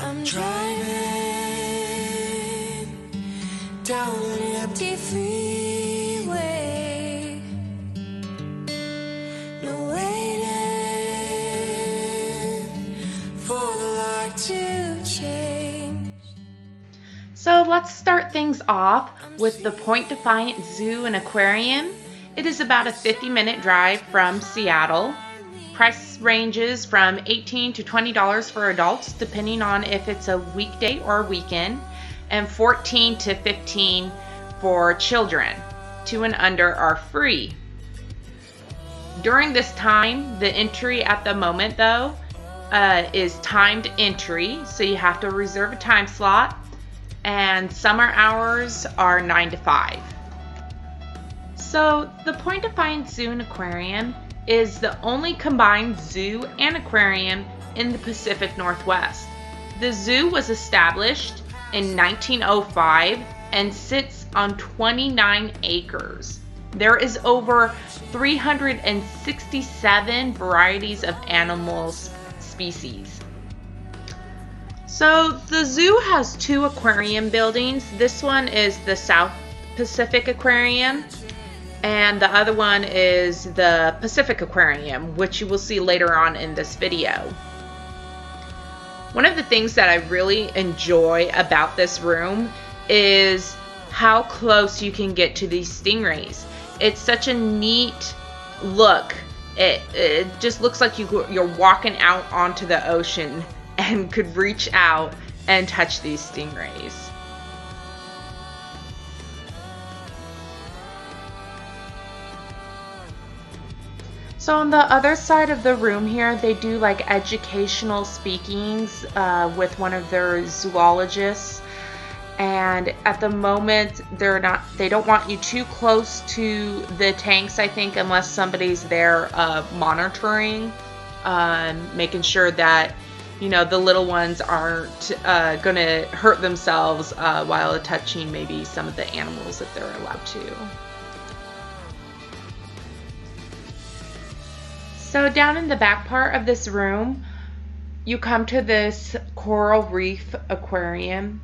I'm driving down an empty freeway, no waiting for the light to change. So let's start things off with the Point Defiant Zoo and Aquarium. It is about a 50-minute drive from Seattle. Price ranges from $18 to $20 for adults, depending on if it's a weekday or a weekend, and $14 to $15 for children. 2 and under are free. During this time, the entry at the moment though is timed entry, so you have to reserve a time slot, and summer hours are 9 to 5. So the Point Defiant Zoo and Aquarium is the only combined zoo and aquarium in the Pacific Northwest. The zoo was established in 1905 and sits on 29 acres. There is over 367 varieties of animal species. So the zoo has 2 aquarium buildings. This one is the South Pacific Aquarium, and the other one is the Pacific Aquarium, which you will see later on in this video. One of the things that I really enjoy about this room is how close you can get to these stingrays. It's such a neat look. It just looks like you're walking out onto the ocean and could reach out and touch these stingrays. So on the other side of the room here, they do like educational speakings with one of their zoologists. And at the moment, they don't want you too close to the tanks, I think, unless somebody's there monitoring, making sure that, you know, the little ones aren't going to hurt themselves while touching maybe some of the animals that they're allowed to. So down in the back part of this room, you come to this coral reef aquarium,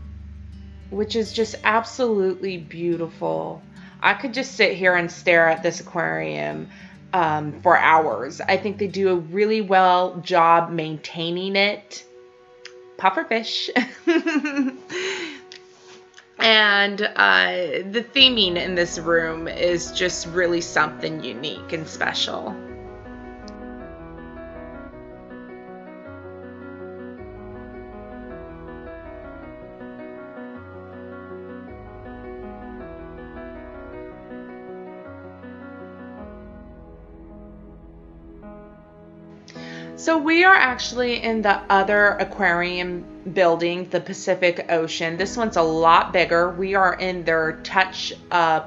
which is just absolutely beautiful. I could just sit here and stare at this aquarium for hours. I think they do a really well job maintaining it. Pufferfish. And the theming in this room is just really something unique and special. So we are actually in the other aquarium building, the Pacific Ocean. This one's a lot bigger. We are in their touch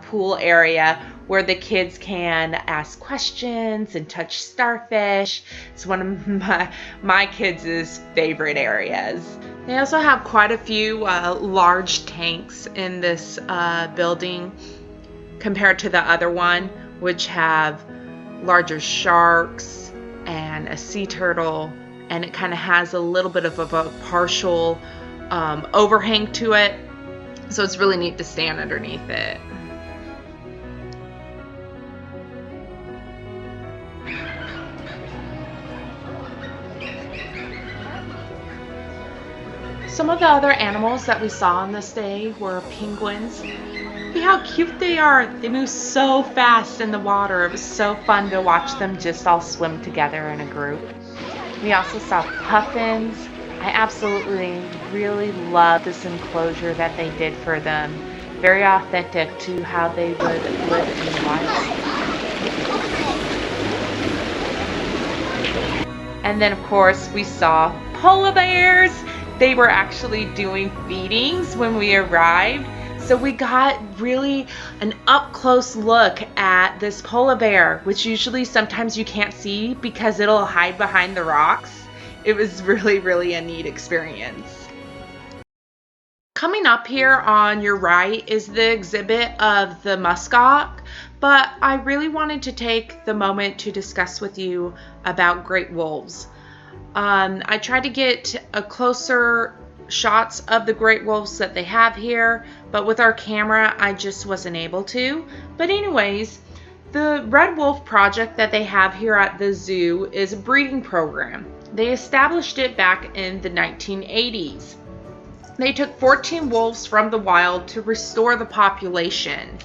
pool area where the kids can ask questions and touch starfish. It's one of my kids' favorite areas. They also have quite a few large tanks in this building compared to the other one, which have larger sharks and a sea turtle, and it kind of has a little bit of a partial overhang to it, so it's really neat to stand underneath it. Some of the other animals that we saw on this day were penguins. See how cute they are. They move so fast in the water. It was so fun to watch them just all swim together in a group. We also saw puffins. I absolutely really love this enclosure that they did for them. Very authentic to how they would live in the wild. And then of course we saw polar bears. They were actually doing feedings when we arrived. So we got really an up-close look at this polar bear, which usually sometimes you can't see because it'll hide behind the rocks. It was really, really a neat experience. Coming up here on your right is the exhibit of the muskox, but I really wanted to take the moment to discuss with you about great wolves. I tried to get a closer shots of the great wolves that they have here, but with our camera, I just wasn't able to. But anyways, the Red Wolf Project that they have here at the zoo is a breeding program. They established it back in the 1980s. They took 14 wolves from the wild to restore the population.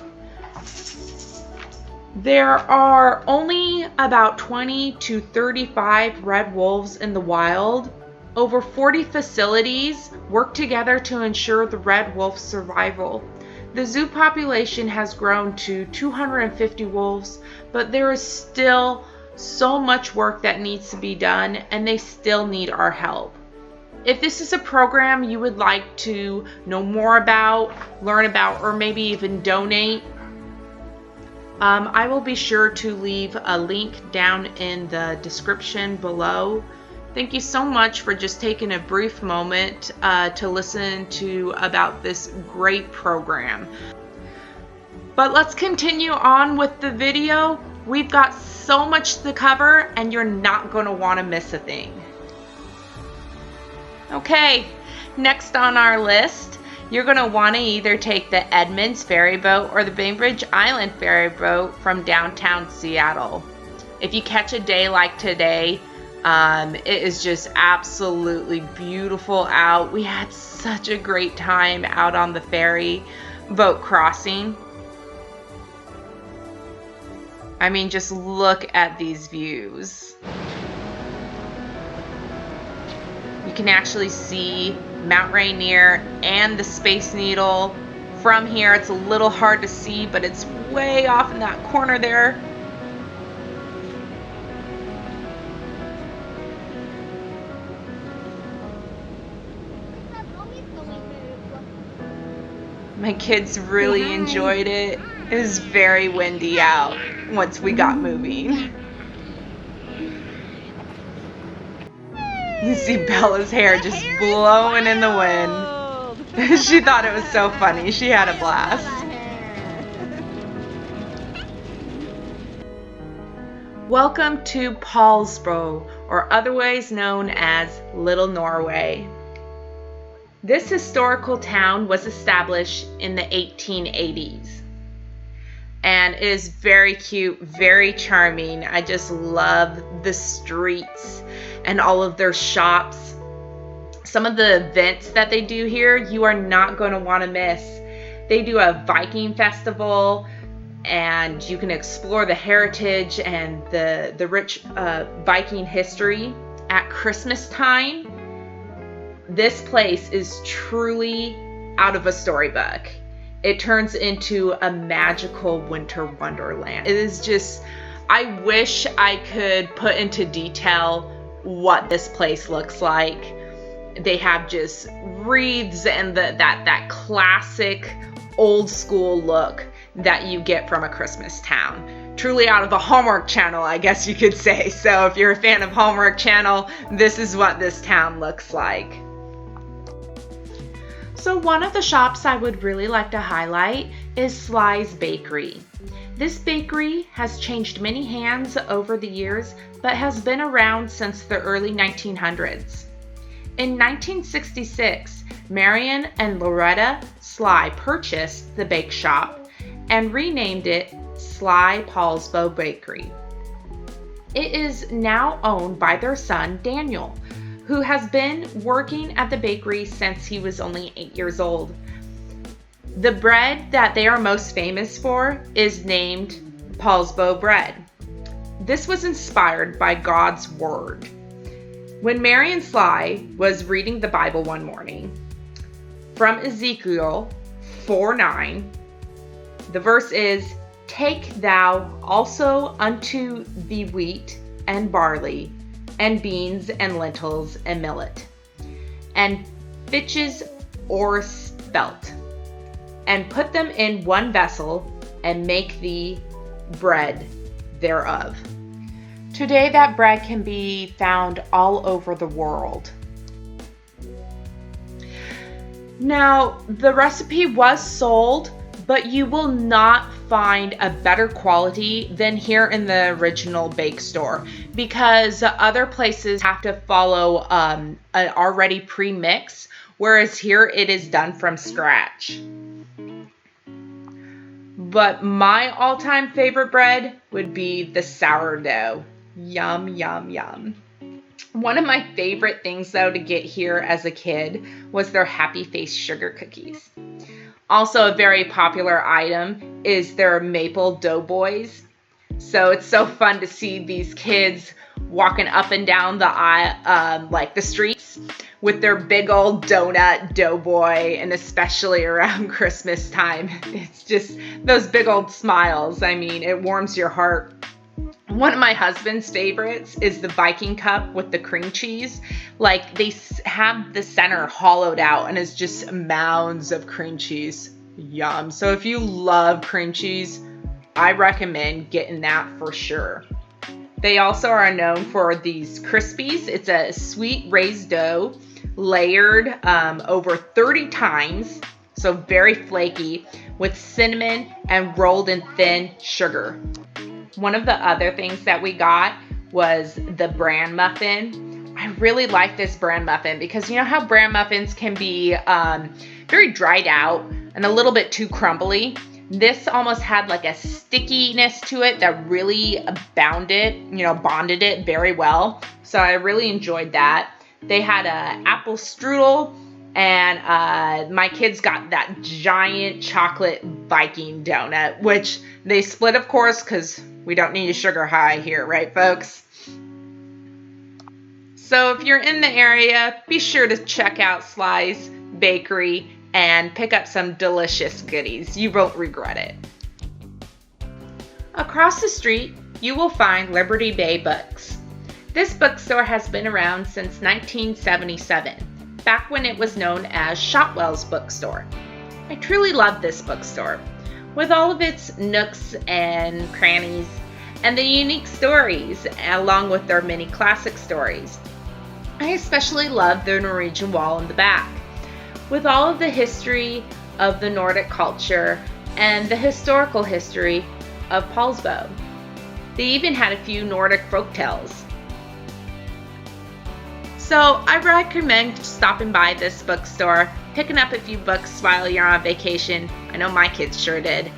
There are only about 20 to 35 red wolves in the wild. Over 40 facilities work together to ensure the red wolf's survival. The zoo population has grown to 250 wolves, but there is still so much work that needs to be done, and they still need our help. If this is a program you would like to know more about, learn about, or maybe even donate, I will be sure to leave a link down in the description below. Thank you so much for just taking a brief moment to listen to about this great program. But let's continue on with the video. We've got so much to cover and you're not going to want to miss a thing. Okay, next on our list, you're going to want to either take the Edmonds ferry boat or the Bainbridge Island ferry boat from downtown Seattle. If you catch a day like today, it is just absolutely beautiful out. We had such a great time out on the ferry boat crossing. I mean, just look at these views. You can actually see Mount Rainier and the Space Needle. From here, it's a little hard to see, but it's way off in that corner there. My kids really enjoyed it. It was very windy out once we got moving. You see Bella's hair just blowing in the wind. She thought it was so funny. She had a blast. Welcome to Poulsbo, or otherwise known as Little Norway. This historical town was established in the 1880s. And it is very cute, very charming. I just love the streets and all of their shops. Some of the events that they do here, you are not going to want to miss. They do a Viking festival, and you can explore the heritage and the rich Viking history. At Christmas time, this place is truly out of a storybook. It turns into a magical winter wonderland. It is just, I wish I could put into detail what this place looks like. They have just wreaths and that classic old school look that you get from a Christmas town. Truly out of the Hallmark Channel, I guess you could say. So if you're a fan of Hallmark Channel, this is what this town looks like. So one of the shops I would really like to highlight is Sluys Bakery. This bakery has changed many hands over the years, but has been around since the early 1900s. In 1966, Marion and Loretta Sly purchased the bake shop and renamed it Sluys Poulsbo Bakery. It is now owned by their son, Daniel, who has been working at the bakery since he was only 8 years old. The bread that they are most famous for is named Poulsbo bread. This was inspired by God's word. When Marion Sly was reading the Bible one morning, from Ezekiel 4:9, the verse is, "Take thou also unto thee wheat and barley, and beans and lentils and millet, and fitches or spelt, and put them in one vessel, and make thee bread thereof." Today that bread can be found all over the world. Now, the recipe was sold, but you will not find a better quality than here in the original bake store, because other places have to follow an already pre-mix, whereas here it is done from scratch. But my all-time favorite bread would be the sourdough. Yum, yum, yum. One of my favorite things, though, to get here as a kid was their Happy Face sugar cookies. Also, a very popular item is their maple doughboys. So it's so fun to see these kids walking up and down the aisle, like the streets, with their big old donut doughboy, and especially around Christmas time. It's just those big old smiles. I mean, it warms your heart. One of my husband's favorites is the Viking cup with the cream cheese. Like, they have the center hollowed out and it's just mounds of cream cheese. Yum. So if you love cream cheese, I recommend getting that for sure. They also are known for these Crispies. It's a sweet raised dough layered over 30 times, so very flaky, with cinnamon and rolled in thin sugar. One of the other things that we got was the Bran Muffin. I really like this Bran Muffin because you know how Bran Muffins can be very dried out and a little bit too crumbly. This almost had like a stickiness to it that really bonded it very well. So I really enjoyed that. They had a apple strudel, and my kids got that giant chocolate Viking donut, which they split, of course, because we don't need a sugar high here, right, folks? So if you're in the area, be sure to check out Sluys Bakery and pick up some delicious goodies. You won't regret it. Across the street, you will find Liberty Bay Books. This bookstore has been around since 1977, back when it was known as Shotwell's Bookstore. I truly love this bookstore, with all of its nooks and crannies, and the unique stories, along with their many classic stories. I especially love the Norwegian wall in the back, with all of the history of the Nordic culture and the historical history of Poulsbo. They even had a few Nordic folktales. So I recommend stopping by this bookstore, picking up a few books while you're on vacation. I know my kids sure did.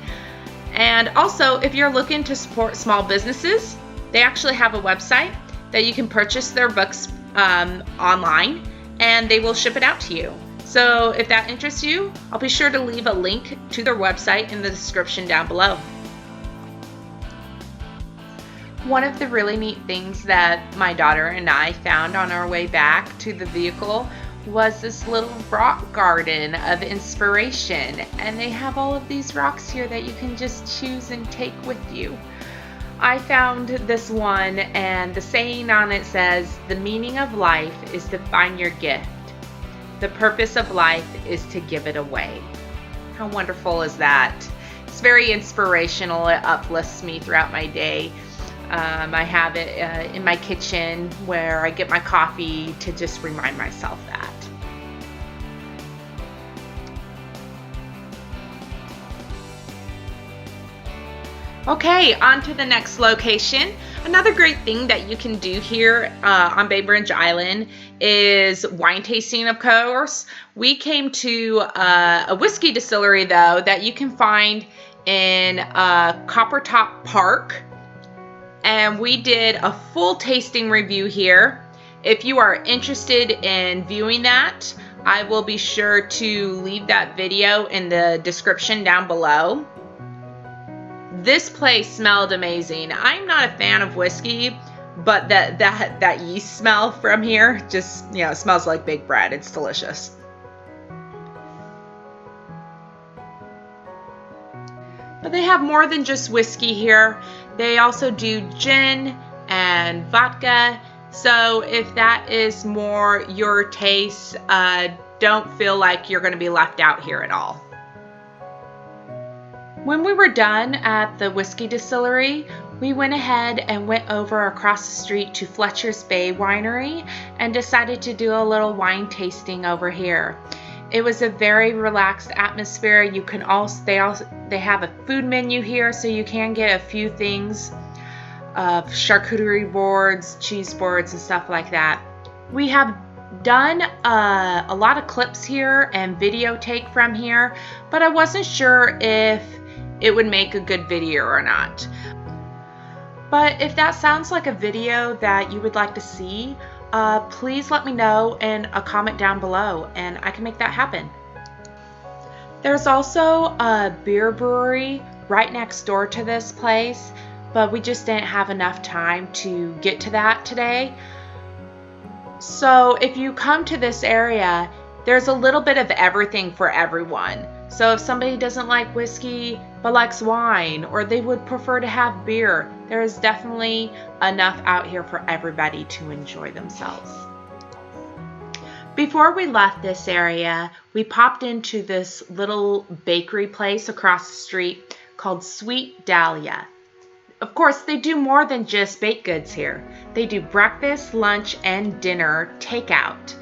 And also, if you're looking to support small businesses, they actually have a website that you can purchase their books online, and they will ship it out to you. So if that interests you, I'll be sure to leave a link to their website in the description down below. One of the really neat things that my daughter and I found on our way back to the vehicle was this little rock garden of inspiration, and they have all of these rocks here that you can just choose and take with you. I found this one, and the saying on it says, "The meaning of life is to find your gift. The purpose of life is to give it away." How wonderful is that? It's very inspirational. It uplifts me throughout my day. I have it in my kitchen where I get my coffee to just remind myself that. Okay, on to the next location. Another great thing that you can do here on Bainbridge Island is wine tasting, of course. We came to a whiskey distillery, though, that you can find in Coppertop Park. And we did a full tasting review here. If you are interested in viewing that, I will be sure to leave that video in the description down below. This place smelled amazing. I'm not a fan of whiskey, but that yeast smell from here just, it smells like baked bread. It's delicious. But they have more than just whiskey here. They also do gin and vodka. So if that is more your taste, don't feel like you're going to be left out here at all. When we were done at the whiskey distillery, we went ahead and went over across the street to Fletcher Bay Winery and decided to do a little wine tasting over here. It was a very relaxed atmosphere. You can they have a food menu here, so you can get a few things of charcuterie boards, cheese boards, and stuff like that. We have done a lot of clips here and video take from here, but I wasn't sure if it would make a good video or not. But if that sounds like a video that you would like to see, please let me know in a comment down below and I can make that happen. There's also a beer brewery right next door to this place, but we just didn't have enough time to get to that today. So if you come to this area, there's a little bit of everything for everyone. So if somebody doesn't like whiskey but likes wine, or they would prefer to have beer, there is definitely enough out here for everybody to enjoy themselves. Before we left this area, we popped into this little bakery place across the street called Sweet Dahlia. Of course, they do more than just baked goods here. They do breakfast, lunch, and dinner takeout.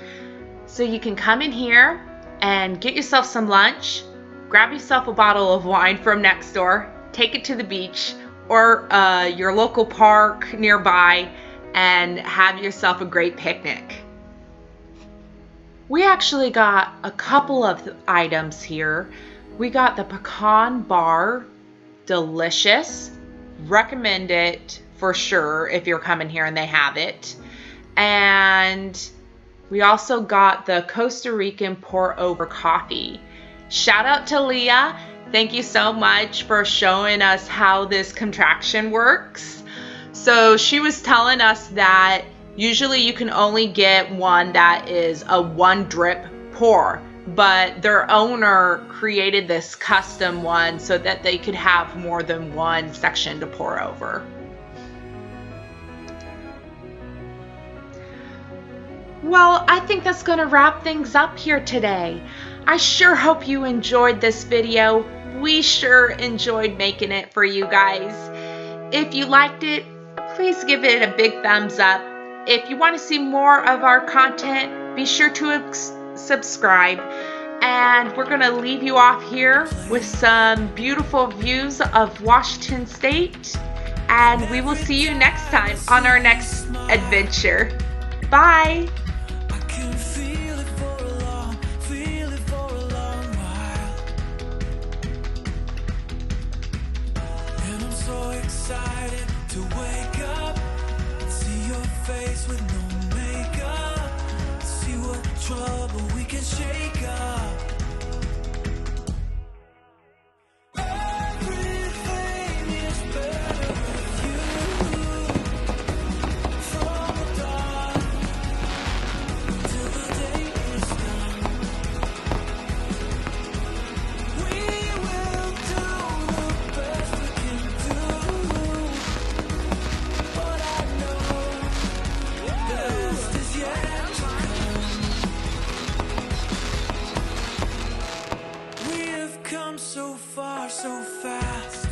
So you can come in here and get yourself some lunch, grab yourself a bottle of wine from next door, take it to the beach or your local park nearby, and have yourself a great picnic. We actually got a couple of items here. We got the pecan bar, delicious. Recommend it for sure if you're coming here and they have it. And we also got the Costa Rican pour over coffee. Shout out to Leah. Thank you so much for showing us how this contraction works. So she was telling us that usually you can only get one that is a one drip pour, but their owner created this custom one so that they could have more than one section to pour over. Well, I think that's going to wrap things up here today. I sure hope you enjoyed this video. We sure enjoyed making it for you guys. If you liked it, please give it a big thumbs up. If you want to see more of our content, be sure to subscribe. And we're going to leave you off here with some beautiful views of Washington State. And we will see you next time on our next adventure. Bye! I can feel it for a long while. And I'm so excited to wake up and see your face with no makeup. See what trouble we can shake up. Everything is better with you. From the dawn till the day is done, we will do the best we can do. But I know the best is yet to come. We have come so far, so fast.